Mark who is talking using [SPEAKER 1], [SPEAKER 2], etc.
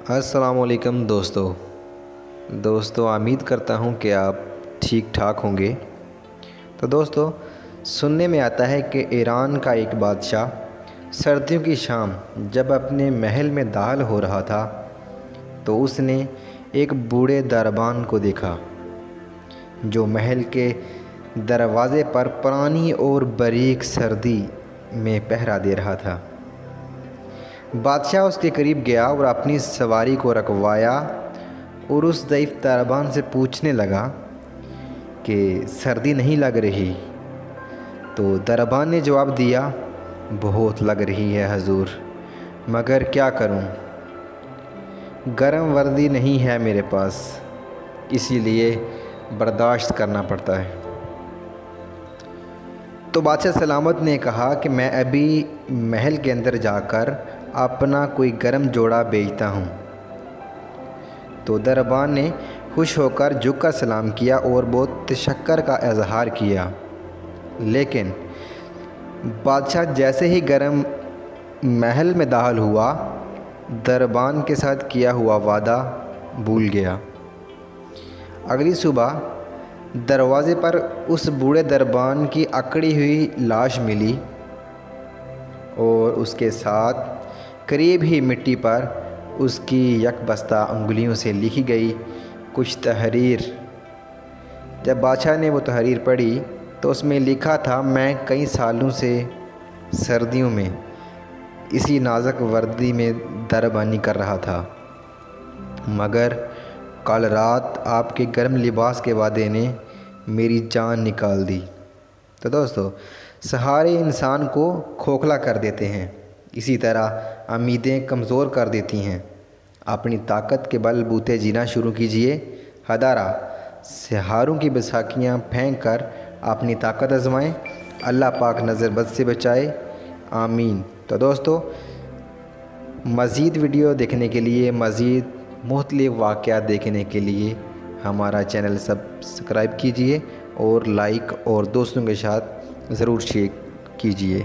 [SPEAKER 1] السلام علیکم دوستو امید کرتا ہوں کہ آپ ٹھیک ٹھاک ہوں گے۔ تو دوستو، سننے میں آتا ہے کہ ایران کا ایک بادشاہ سردیوں کی شام جب اپنے محل میں داخل ہو رہا تھا تو اس نے ایک بوڑھے دربان کو دیکھا جو محل کے دروازے پر پرانی اور باریک سردی میں پہرا دے رہا تھا۔ بادشاہ اس کے قریب گیا اور اپنی سواری کو رکوایا اور اس ضعیف دربان سے پوچھنے لگا کہ سردی نہیں لگ رہی؟ تو دربان نے جواب دیا، بہت لگ رہی ہے حضور، مگر کیا کروں، گرم وردی نہیں ہے میرے پاس، اسی لیے برداشت کرنا پڑتا ہے۔ تو بادشاہ سلامت نے کہا کہ میں ابھی محل کے اندر جا کر اپنا کوئی گرم جوڑا بھیجتا ہوں۔ تو دربان نے خوش ہو کر جھک کر سلام کیا اور بہت تشکر کا اظہار کیا، لیکن بادشاہ جیسے ہی گرم محل میں داخل ہوا دربان کے ساتھ کیا ہوا وعدہ بھول گیا۔ اگلی صبح دروازے پر اس بوڑھے دربان کی اکڑی ہوئی لاش ملی اور اس کے ساتھ قریب ہی مٹی پر اس کی یک بستہ انگلیوں سے لکھی گئی کچھ تحریر۔ جب بادشاہ نے وہ تحریر پڑھی تو اس میں لکھا تھا، میں کئی سالوں سے سردیوں میں اسی نازک وردی میں دربانی کر رہا تھا، مگر کل رات آپ کے گرم لباس کے وعدے نے میری جان نکال دی۔ تو دوستو، سہارے انسان کو کھوکھلا کر دیتے ہیں، اسی طرح امیدیں کمزور کر دیتی ہیں۔ اپنی طاقت کے بل بوتے جینا شروع کیجئے، ہدارہ سہاروں کی بیساکھیاں پھینک کر اپنی طاقت آزمائیں، اللہ پاک نظر بد سے بچائے، آمین۔ تو دوستو، مزید ویڈیو دیکھنے کے لیے، مزید مختلف واقعات دیکھنے کے لیے ہمارا چینل سبسکرائب کیجئے اور لائک اور دوستوں کے ساتھ ضرور شیئر کیجئے۔